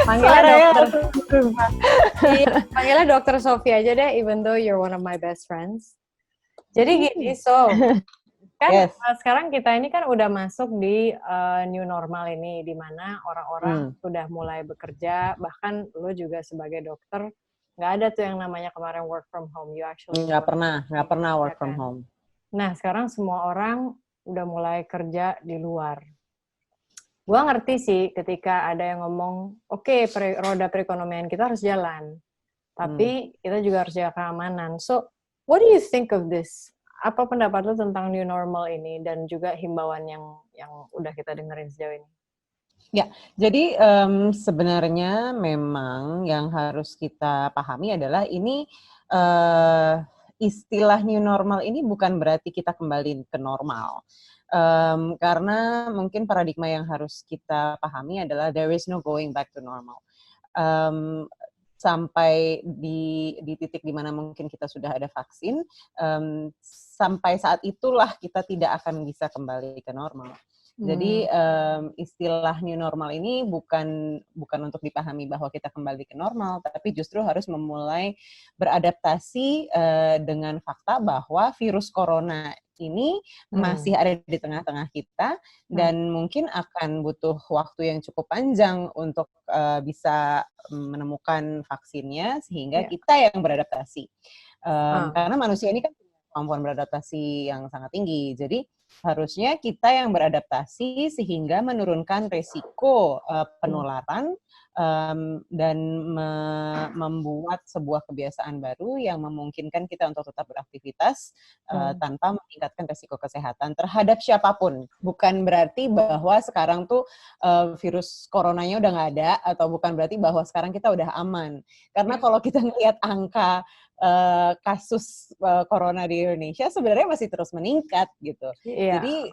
Panggilnya dokter. berubah. Iya, panggilnya dokter Sophie aja deh, even though you're one of my best friends. Jadi gini, kan Yes. sekarang kita ini kan udah masuk di new normal ini, di mana orang-orang sudah mulai bekerja, bahkan lo juga sebagai dokter, nggak ada tuh yang namanya kemarin work from home. You actually nggak pernah work from home. Nah, sekarang semua orang udah mulai kerja di luar. Gua ngerti sih ketika ada yang ngomong, oke, roda perekonomian kita harus jalan, tapi kita juga harus jaga keamanan. So, what do you think of this? Apa pendapat lo tentang new normal ini dan juga himbauan yang udah kita dengerin sejauh ini? Ya, jadi sebenarnya memang yang harus kita pahami adalah ini istilah new normal ini bukan berarti kita kembali ke normal. Karena mungkin paradigma yang harus kita pahami adalah there is no going back to normal. Sampai di titik di mana mungkin kita sudah ada vaksin, sampai saat itulah kita tidak akan bisa kembali ke normal. Jadi istilah new normal ini bukan untuk dipahami bahwa kita kembali ke normal, tapi justru harus memulai beradaptasi dengan fakta bahwa virus corona ini masih ada di tengah-tengah kita dan mungkin akan butuh waktu yang cukup panjang untuk bisa menemukan vaksinnya sehingga kita yang beradaptasi. Karena manusia ini kan punya kemampuan beradaptasi yang sangat tinggi. Jadi harusnya kita yang beradaptasi sehingga menurunkan resiko penularan dan membuat sebuah kebiasaan baru yang memungkinkan kita untuk tetap beraktivitas tanpa meningkatkan resiko kesehatan terhadap siapapun. Bukan berarti bahwa sekarang tuh virus coronanya udah nggak ada, atau bukan berarti bahwa sekarang kita udah aman. Karena kalau kita ngelihat angka kasus corona di Indonesia sebenarnya masih terus meningkat gitu. Jadi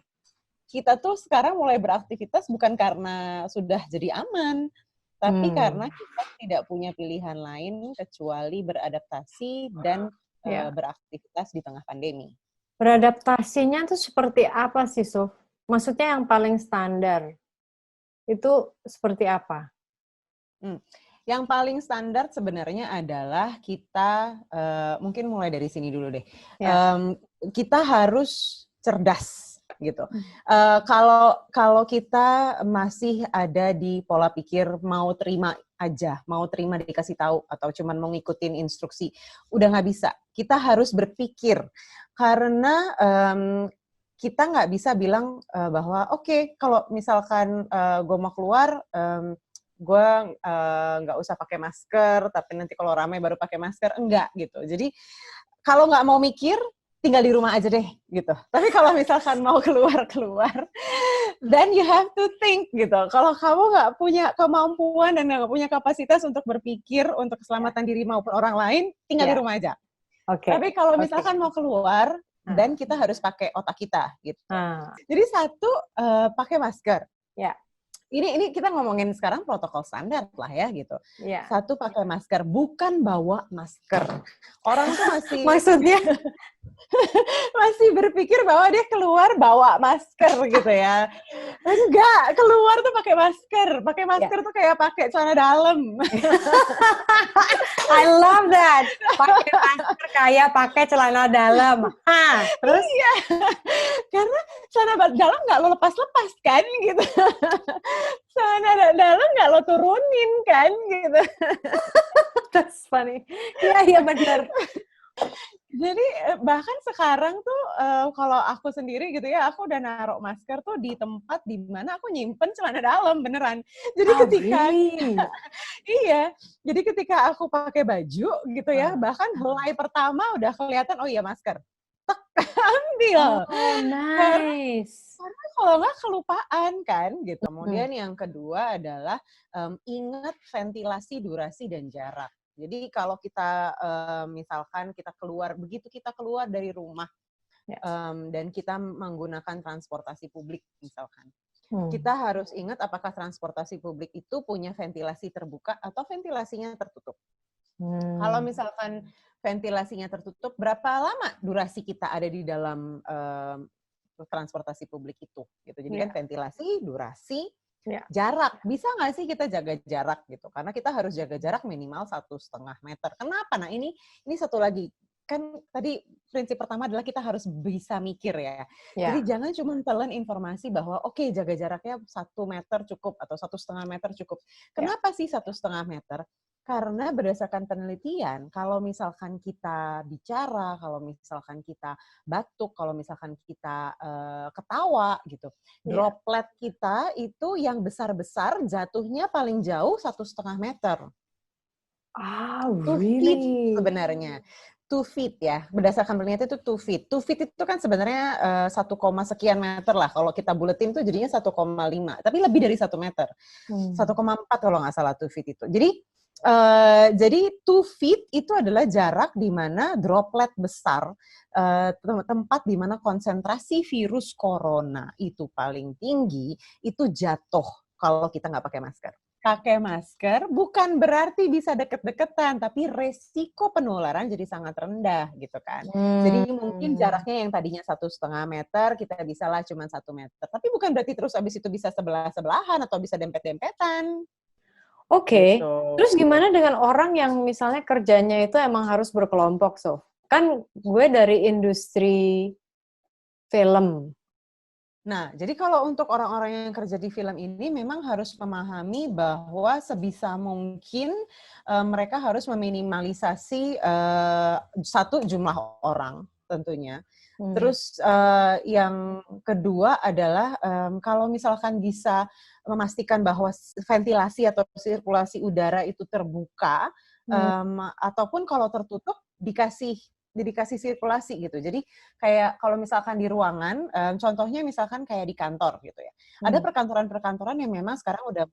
kita tuh sekarang mulai beraktivitas bukan karena sudah jadi aman, tapi karena kita tidak punya pilihan lain kecuali beradaptasi dan beraktivitas di tengah pandemi. Beradaptasinya tuh seperti apa sih, Sof? Maksudnya yang paling standar itu seperti apa? Yang paling standar sebenarnya adalah kita, mungkin mulai dari sini dulu deh. Kita harus cerdas gitu. Kalau kita masih ada di pola pikir mau terima aja, mau terima dikasih tahu atau cuman mau ngikutin instruksi, udah nggak bisa. Kita harus berpikir karena kita nggak bisa bilang bahwa oke, kalau misalkan gue mau keluar, gue nggak usah pakai masker, tapi nanti kalau ramai baru pakai masker, enggak gitu. Jadi kalau nggak mau mikir, tinggal di rumah aja deh gitu. Tapi kalau misalkan mau keluar, then you have to think gitu. Kalau kamu nggak punya kemampuan dan nggak punya kapasitas untuk berpikir untuk keselamatan diri maupun orang lain, tinggal di rumah aja. Tapi kalau misalkan mau keluar, dan kita harus pakai otak kita gitu. Jadi satu, pakai masker. Ini kita ngomongin sekarang protokol standar lah ya gitu. Satu, pakai masker, bukan bawa masker. Orang tuh masih maksudnya masih berpikir bahwa dia keluar bawa masker gitu ya. Enggak, keluar tuh pakai masker. Pakai masker tuh kayak pakai celana dalam. I love that. Pakai masker kayak pakai celana dalam. Terus? Iya. Karena celana dalam nggak lo lepas-lepas kan gitu. Celana dalam nggak lo turunin kan gitu. That's funny. Iya benar. Jadi bahkan sekarang tuh kalau aku sendiri gitu ya, aku udah naruh masker tuh di tempat di mana aku nyimpen celana dalam beneran. Jadi jadi ketika aku pakai baju gitu ya, bahkan helai pertama udah kelihatan, oh iya masker. Tek, ambil. Oh, nice. Karena kalau nggak kelupaan kan gitu. Kemudian yang kedua adalah ingat ventilasi, durasi, dan jarak. Jadi kalau kita misalkan begitu kita keluar dari rumah dan kita menggunakan transportasi publik misalkan, kita harus ingat apakah transportasi publik itu punya ventilasi terbuka atau ventilasinya tertutup. Kalau misalkan ventilasinya tertutup, berapa lama durasi kita ada di dalam transportasi publik itu? Gitu. Jadi kan ventilasi, durasi, Jarak, bisa nggak sih kita jaga jarak gitu? Karena kita harus jaga jarak minimal 1,5 meter. Kenapa? Nah ini satu lagi. Kan tadi prinsip pertama adalah kita harus bisa mikir ya. Jadi jangan cuma telan informasi bahwa oke, jaga jaraknya 1 meter cukup atau 1,5 meter cukup. Kenapa sih 1,5 meter? Karena berdasarkan penelitian, kalau misalkan kita bicara, kalau misalkan kita batuk, kalau misalkan kita ketawa gitu, droplet kita itu yang besar-besar jatuhnya paling jauh 1,5 meter. Ah, 2 feet really? sebenarnya. 2 feet ya, berdasarkan penelitian itu 2 feet. 2 feet itu kan sebenarnya 1, sekian meter lah. Kalau kita buletin tuh jadinya 1,5, tapi lebih dari 1 meter. 1,4 kalau nggak salah 2 feet itu. Jadi 2 feet itu adalah jarak di mana droplet besar, tempat di mana konsentrasi virus corona itu paling tinggi, itu jatuh kalau kita nggak pakai masker. Pakai masker bukan berarti bisa deket-deketan, tapi resiko penularan jadi sangat rendah gitu kan. Jadi mungkin jaraknya yang tadinya 1,5 meter, kita bisa lah cuma 1 meter. Tapi bukan berarti terus abis itu bisa sebelah-sebelahan atau bisa dempet-dempetan. Oke. Gitu. Terus gimana dengan orang yang misalnya kerjanya itu emang harus berkelompok, so? Kan gue dari industri film. Nah, jadi kalau untuk orang-orang yang kerja di film ini memang harus memahami bahwa sebisa mungkin mereka harus meminimalisasi satu, jumlah orang tentunya. Terus yang kedua adalah kalau misalkan bisa memastikan bahwa ventilasi atau sirkulasi udara itu terbuka, ataupun kalau tertutup dikasih sirkulasi gitu. Jadi kayak kalau misalkan di ruangan, contohnya misalkan kayak di kantor gitu ya. Ada perkantoran-perkantoran yang memang sekarang udah,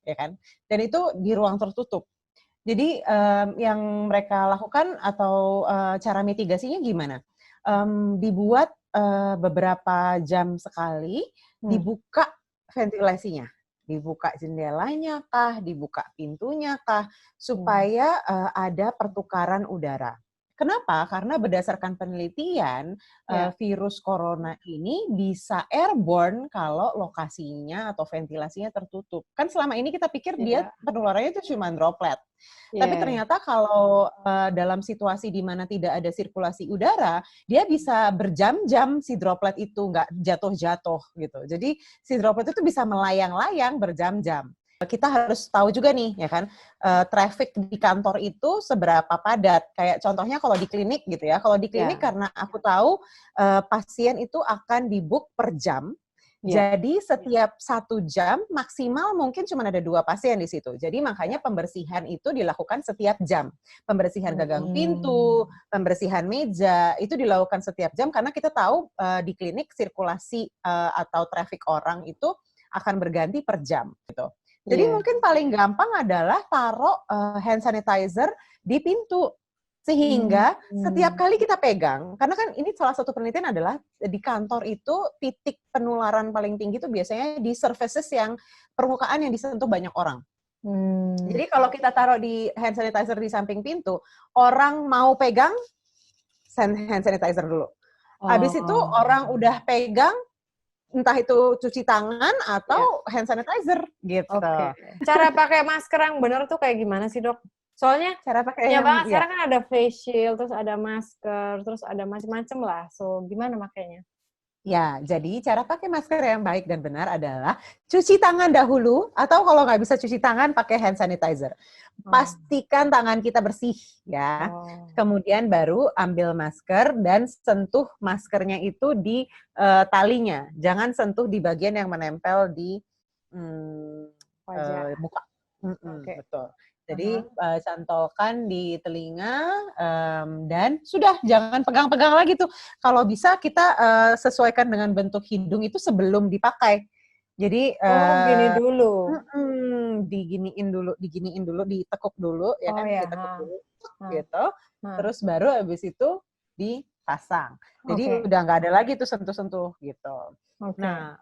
ya kan, dan itu di ruang tertutup. Jadi yang mereka lakukan atau cara mitigasinya gimana? Dibuat beberapa jam sekali, dibuka ventilasinya. Dibuka jendelanya kah, dibuka pintunya kah, supaya ada pertukaran udara. Kenapa? Karena berdasarkan penelitian, virus corona ini bisa airborne kalau lokasinya atau ventilasinya tertutup. Kan selama ini kita pikir dia penularannya itu cuma droplet. Tapi ternyata kalau dalam situasi di mana tidak ada sirkulasi udara, dia bisa berjam-jam si droplet itu nggak jatuh-jatuh gitu. Jadi si droplet itu bisa melayang-layang berjam-jam. Kita harus tahu juga nih, ya kan, traffic di kantor itu seberapa padat. Kayak contohnya kalau di klinik gitu ya. Kalau di klinik karena aku tahu pasien itu akan di-book per jam. Jadi setiap 1 jam maksimal mungkin cuma ada 2 pasien di situ. Jadi makanya pembersihan itu dilakukan setiap jam. Pembersihan gagang pintu, pembersihan meja, itu dilakukan setiap jam karena kita tahu di klinik sirkulasi atau traffic orang itu akan berganti per jam gitu. Jadi mungkin paling gampang adalah taruh hand sanitizer di pintu. Sehingga setiap kali kita pegang, karena kan ini salah satu penelitian adalah di kantor itu titik penularan paling tinggi itu biasanya di surfaces yang permukaan yang disentuh banyak orang. Jadi kalau kita taruh di hand sanitizer di samping pintu, orang mau pegang, hand sanitizer dulu. Habis itu orang udah pegang, entah itu cuci tangan atau hand sanitizer gitu. Oke. Cara pakai masker yang benar tuh kayak gimana sih, Dok? Soalnya cara pakai ya banget sekarang kan ada face shield, terus ada masker, terus ada macam-macam lah. So, gimana makainya? Ya, jadi cara pakai masker yang baik dan benar adalah cuci tangan dahulu, atau kalau nggak bisa cuci tangan, pakai hand sanitizer. Pastikan tangan kita bersih, ya. Kemudian baru ambil masker dan sentuh maskernya itu di talinya. Jangan sentuh di bagian yang menempel di muka. Betul. Jadi cantolkan di telinga dan sudah, jangan pegang-pegang lagi tuh. Kalau bisa kita sesuaikan dengan bentuk hidung itu sebelum dipakai. Jadi gini dulu. diginiin dulu, ditekuk dulu ya kan, ditekuk dulu gitu. Terus baru habis itu dipasang. Jadi udah nggak ada lagi tuh sentuh-sentuh gitu. Nah,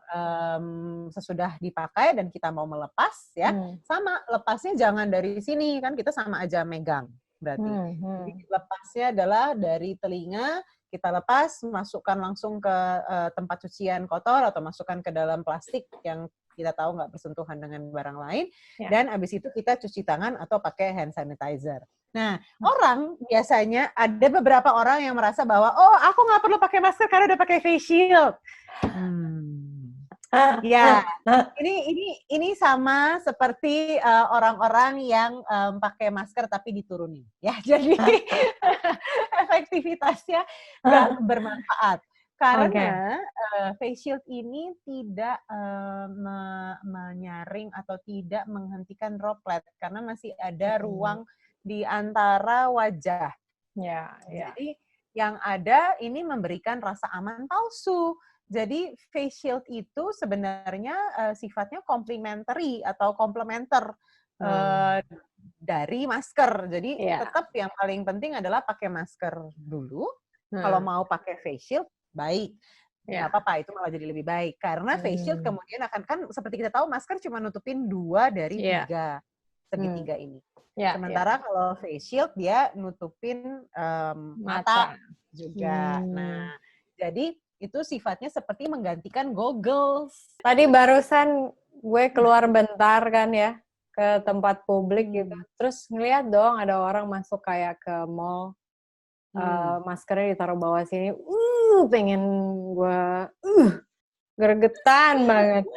sesudah dipakai dan kita mau melepas ya, sama lepasnya jangan dari sini, kan kita sama aja megang berarti. Jadi lepasnya adalah dari telinga, kita lepas, masukkan langsung ke tempat cucian kotor atau masukkan ke dalam plastik yang kita tahu nggak bersentuhan dengan barang lain. Ya. Dan abis itu kita cuci tangan atau pakai hand sanitizer. Nah, orang biasanya ada beberapa orang yang merasa bahwa oh aku nggak perlu pakai masker karena udah pakai face shield. Ya, ini sama seperti orang-orang yang pakai masker tapi diturunin. Ya, jadi efektivitasnya nggak bermanfaat. Karena face shield ini tidak menyaring atau tidak menghentikan droplet karena masih ada ruang di antara wajah. Ya. Jadi yang ada ini memberikan rasa aman palsu. Jadi face shield itu sebenarnya sifatnya complementary atau komplementer dari masker. Jadi tetap yang paling penting adalah pakai masker dulu. Kalau mau pakai face shield, baik. Nggak apa-apa, itu malah jadi lebih baik. Karena face shield kemudian akan, kan seperti kita tahu masker cuma nutupin 2 dari 3 segitiga ini. Sementara kalau face shield dia nutupin mata juga. Nah, jadi itu sifatnya seperti menggantikan goggles. Tadi barusan gue keluar bentar kan ya, ke tempat publik gitu. Terus ngeliat dong ada orang masuk kayak ke mall, maskernya ditaruh bawah sini. Pengen gue, gregetan banget.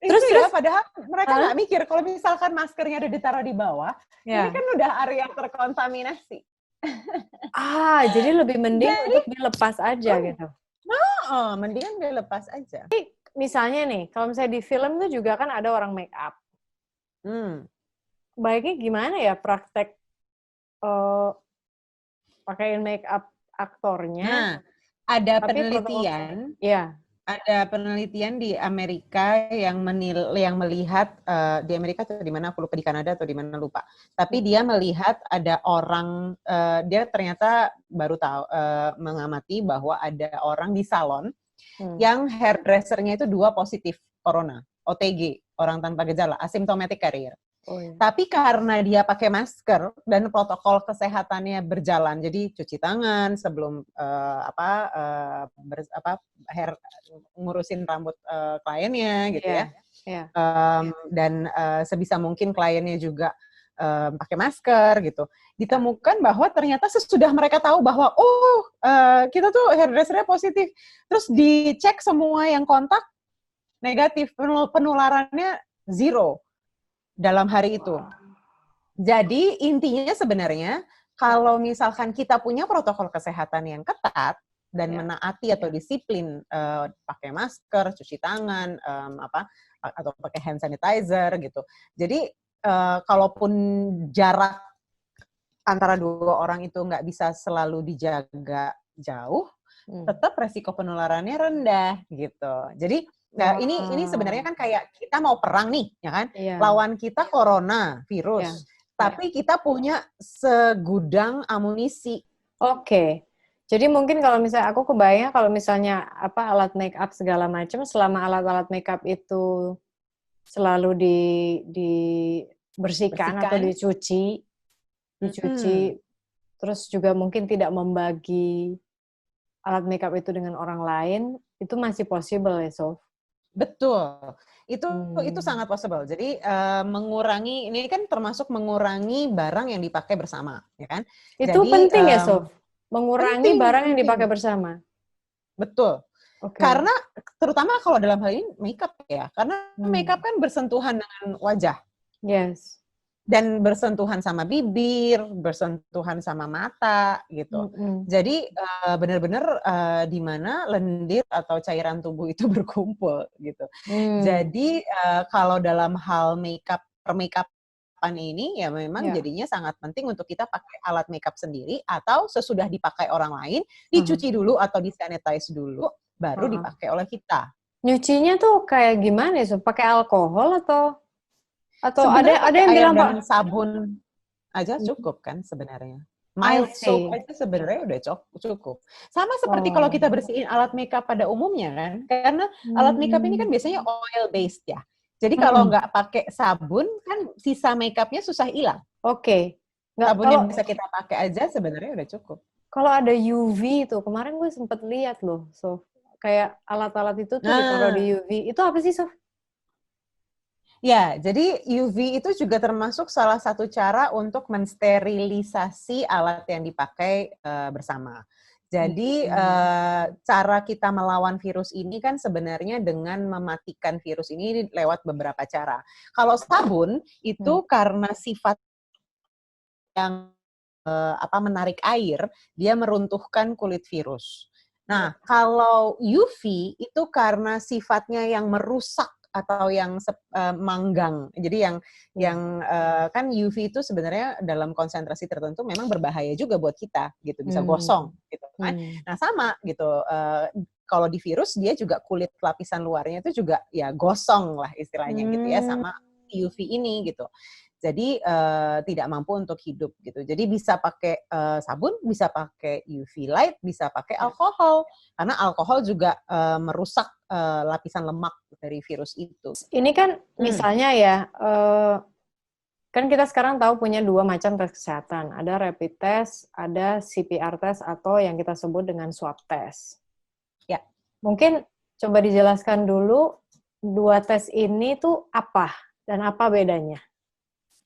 Terus padahal mereka nggak mikir kalau misalkan maskernya udah ditaruh di bawah, ini kan udah area terkontaminasi. Jadi lebih mending untuk dilepas aja gitu. Mendingan dilepas aja. Misalnya nih, kalau misalnya di film tuh juga kan ada orang make up. Baiknya gimana ya praktek pakaiin make up aktornya? Nah, ada penelitian. Ada penelitian di Amerika yang melihat di Amerika atau di mana aku lupa, di Kanada atau di mana lupa. Tapi dia melihat ada orang, dia ternyata baru tahu mengamati bahwa ada orang di salon yang hairdressernya itu 2 positif corona, OTG, orang tanpa gejala, asymptomatic carrier. Tapi karena dia pakai masker dan protokol kesehatannya berjalan, jadi cuci tangan sebelum ngurusin rambut kliennya gitu ya. Dan sebisa mungkin kliennya juga pakai masker gitu. Ditemukan bahwa ternyata sesudah mereka tahu bahwa kita tuh hairdressernya positif, terus dicek semua yang kontak negatif, penularannya 0 dalam hari itu. Jadi intinya sebenarnya kalau misalkan kita punya protokol kesehatan yang ketat dan menaati atau disiplin pakai masker, cuci tangan, atau pakai hand sanitizer gitu. Jadi kalaupun jarak antara 2 orang itu nggak bisa selalu dijaga jauh, tetap resiko penularannya rendah gitu. Jadi ini sebenarnya kan kayak kita mau perang nih, ya kan? Lawan kita corona virus, tapi kita punya segudang amunisi. Jadi mungkin kalau misalnya aku kebayang kalau misalnya alat make up segala macam, selama alat-alat make up itu selalu dibersihkan atau dicuci, terus juga mungkin tidak membagi alat make up itu dengan orang lain, itu masih possible ya, Sof? Betul, itu sangat possible. Jadi mengurangi, ini kan termasuk mengurangi barang yang dipakai bersama, ya kan? Itu jadi, penting ya, Sof? Mengurangi barang yang dipakai bersama. Betul. Karena terutama kalau dalam hal ini makeup ya, karena makeup kan bersentuhan dengan wajah. Dan bersentuhan sama bibir, bersentuhan sama mata gitu. Jadi benar-benar di mana lendir atau cairan tubuh itu berkumpul gitu. Jadi kalau dalam hal permakeupan ini ya memang jadinya sangat penting untuk kita pakai alat makeup sendiri atau sesudah dipakai orang lain dicuci dulu atau disanitize dulu baru dipakai oleh kita. Nyucinya tuh kayak gimana ya? Pakai alkohol atau sebenarnya ada yang bilang dengan sabun aja cukup kan sebenarnya. Mild soap aja sebenarnya udah cukup. Sama seperti kalau kita bersihin alat makeup pada umumnya kan. Karena alat makeup ini kan biasanya oil based ya. Jadi kalau nggak pakai sabun kan sisa makeupnya susah hilang. Sabun yang bisa kita pakai aja sebenarnya udah cukup. Kalau ada UV tuh, kemarin gue sempet lihat loh, Sof. Kayak alat-alat itu tuh ditaruh di UV. Itu apa sih, Sof? Ya, jadi UV itu juga termasuk salah satu cara untuk mensterilisasi alat yang dipakai bersama. Jadi cara kita melawan virus ini kan sebenarnya dengan mematikan virus ini lewat beberapa cara. Kalau sabun itu karena sifat yang menarik air, dia meruntuhkan kulit virus. Nah, kalau UV itu karena sifatnya yang merusak atau yang manggang. Jadi yang kan UV itu sebenarnya dalam konsentrasi tertentu memang berbahaya juga buat kita gitu, bisa gosong gitu kan. Nah, sama gitu. Kalau di virus dia juga kulit lapisan luarnya itu juga ya gosong lah istilahnya gitu ya, sama UV ini gitu. Jadi tidak mampu untuk hidup gitu. Jadi bisa pakai sabun, bisa pakai UV light, bisa pakai alkohol. Karena alkohol juga merusak lapisan lemak dari virus itu. Ini kan misalnya ya, kan kita sekarang tahu punya 2 macam tes kesehatan. Ada rapid test, ada CPR test atau yang kita sebut dengan swab test. Ya. Mungkin coba dijelaskan dulu 2 tes ini tuh apa dan apa bedanya?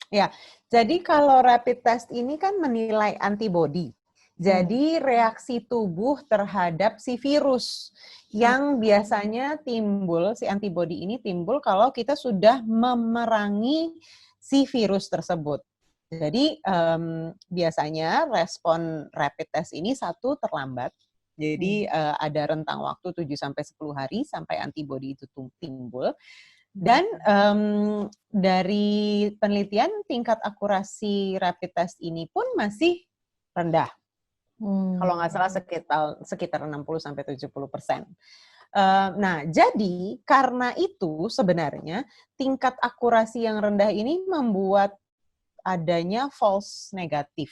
Ya, jadi kalau rapid test ini kan menilai antibodi. Jadi reaksi tubuh terhadap si virus yang biasanya timbul, si antibodi ini timbul kalau kita sudah memerangi si virus tersebut. Jadi biasanya respon rapid test ini terlambat. Jadi ada rentang waktu 7-10 hari sampai antibodi itu timbul. Dan dari penelitian tingkat akurasi rapid test ini pun masih rendah. Kalau nggak salah sekitar 60-70%. Nah, jadi karena itu sebenarnya tingkat akurasi yang rendah ini membuat adanya false negatif.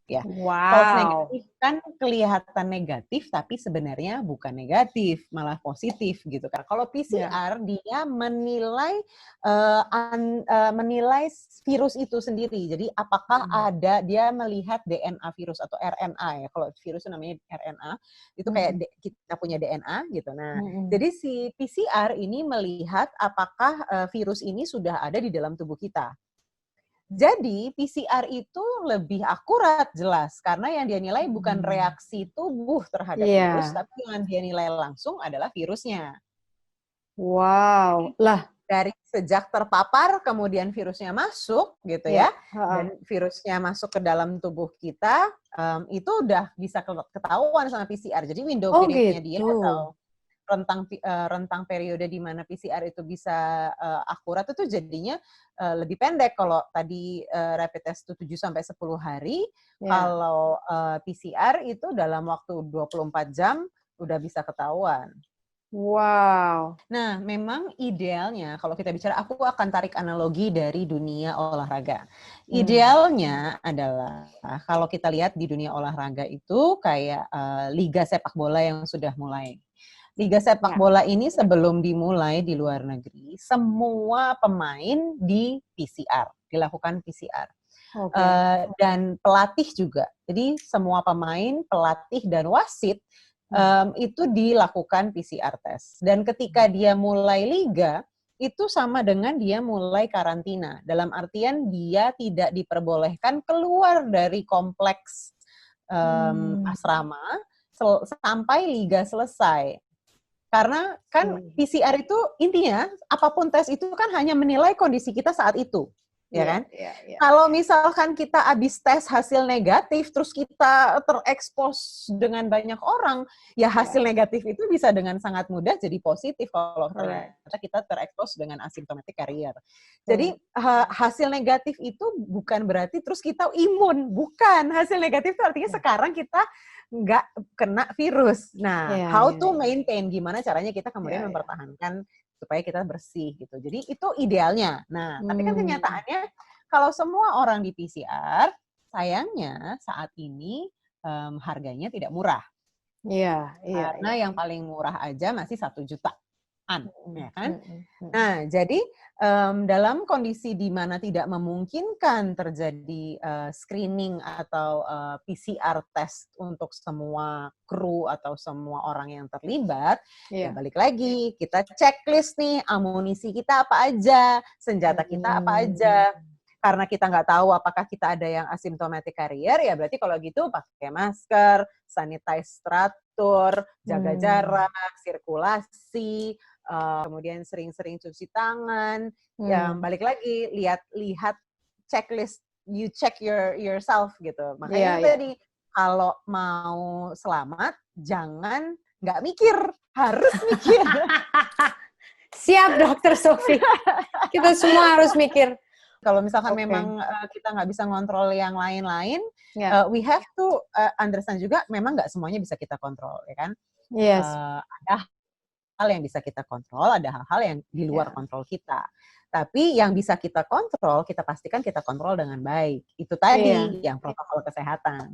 Ya, false negatif kan kelihatan negatif, tapi sebenarnya bukan negatif, malah positif gitu kan. Kalau PCR dia menilai menilai virus itu sendiri. Jadi apakah ada, dia melihat DNA virus atau RNA ya. Kalau virus itu namanya RNA, itu kayak kita punya DNA gitu. Nah, jadi si PCR ini melihat apakah virus ini sudah ada di dalam tubuh kita. Jadi PCR itu lebih akurat jelas karena yang dia nilai bukan reaksi tubuh terhadap virus, tapi yang dia nilai langsung adalah virusnya. Wow, lah dari sejak terpapar kemudian virusnya masuk gitu ya, dan virusnya masuk ke dalam tubuh kita itu udah bisa ketahuan sama PCR. Jadi window periodnya dia atau rentang periode di mana PCR itu bisa akurat itu jadinya lebih pendek. Kalau tadi rapid test itu 7-10 hari, kalau PCR itu dalam waktu 24 jam udah bisa ketahuan. Wow. Nah, memang idealnya kalau kita bicara, aku akan tarik analogi dari dunia olahraga. Idealnya adalah kalau kita lihat di dunia olahraga itu kayak liga sepak bola yang sudah mulai. Liga sepak bola ini sebelum dimulai di luar negeri, semua pemain di PCR, dilakukan PCR. Dan pelatih juga. Jadi semua pemain, pelatih, dan wasit itu dilakukan PCR test. Dan ketika dia mulai liga, itu sama dengan dia mulai karantina. Dalam artian dia tidak diperbolehkan keluar dari kompleks asrama sampai liga selesai. Karena kan PCR itu intinya apapun tes itu kan hanya menilai kondisi kita saat itu, ya kan? Kalau misalkan kita habis tes hasil negatif, terus kita terekspos dengan banyak orang, ya hasil negatif itu bisa dengan sangat mudah jadi positif kalau ternyata kita terekspos dengan asymptomatic carrier. Jadi hasil negatif itu bukan berarti terus kita imun, bukan. Hasil negatif itu artinya sekarang kita nggak kena virus. Nah, how to maintain, gimana caranya kita kemudian mempertahankan supaya kita bersih gitu. Jadi itu idealnya. Nah, tapi kan kenyataannya kalau semua orang di PCR, sayangnya saat ini harganya tidak murah. Karena yang paling murah aja masih 1 juta. ya kan? Nah, jadi dalam kondisi di mana tidak memungkinkan terjadi screening atau PCR test untuk semua kru atau semua orang yang terlibat, ya balik lagi, kita checklist nih, amunisi kita apa aja, senjata kita apa aja. Karena kita nggak tahu apakah kita ada yang asymptomatic carrier, ya berarti kalau gitu pakai masker, sanitize teratur, jaga jarak, sirkulasi, kemudian sering-sering cuci tangan. Yang balik lagi, lihat checklist, you check yourself gitu. Makanya tadi kalau mau selamat, jangan nggak mikir, harus mikir. Siap, Dokter Sofi. Kita semua harus mikir. Kalau misalkan memang kita nggak bisa ngontrol yang lain-lain, we have to understand juga memang nggak semuanya bisa kita kontrol, ya kan? Yes. Ada hal yang bisa kita kontrol, ada hal-hal yang di luar kontrol kita. Tapi yang bisa kita kontrol, kita pastikan kita kontrol dengan baik. Itu tadi yang protokol kesehatan.